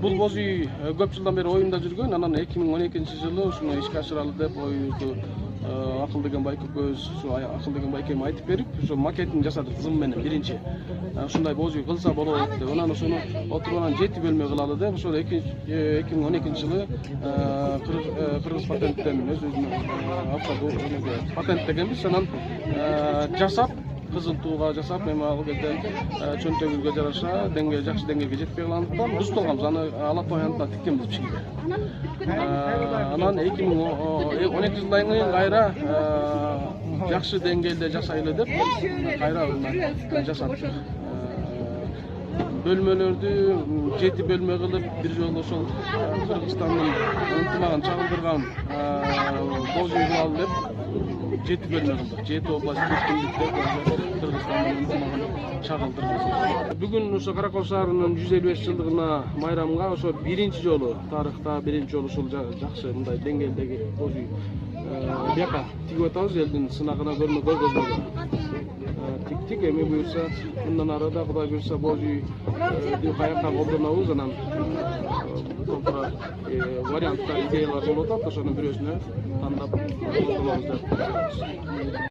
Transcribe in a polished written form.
Бул боз үй көп жылдан бeri оюмда жүргөн. Анан 2012-жылы ушуну ишке ашыралы деп оюбузду Акыл деген байкөкөбүз, Акыл деген байкем айтып берип, ошо макетин жасадык кызым менен биринчи. Ушундай боз үй кылса болот деп. Анан ошону отуруп анан 7 бөлмө кылалы деп, ошол 2012-жылы кыргыз патенттен өзүбүздүн патенттегенбиз. Анан жасап кызыл тууга жасап, эми ал кезде чөнтөгүбүзгө жараша деңгээл жакшы деңгээлге жетпей калгандыктан бузуп калганбыз. Аны ала тоянтта тиккенбиз бишкеге. Анан 2012 жылдан кайра жакшы деңгээлде жасайлы деп кайра жасадык. Бөлмөлөрдү 7 бөлмө кылып, бир жолу ошол Кыргызстандын ынтымагын чагылдырган боз үй кылалы деп 7 бөлмө кылдык. 7 область Кыргызстандын ынтымагын чагылдырдык. Бүгүн ошо Каракол шаарынын 155 жылдыгына майрамга ошо биринчи жолу тарыхта биринчи жолу ушул жакшы мындай деңгээлдеги боз үй бияка тигип атабыз, элдин сынагына көргөзмөгө. Тиктик, эми буюрса мындан ары да Кудай буюрса боз үйдү каяка колдонобуз, анан толтура варианттар, идеялар болуп атат, ошонун бирөөсүнө тандап колдонобуз деп.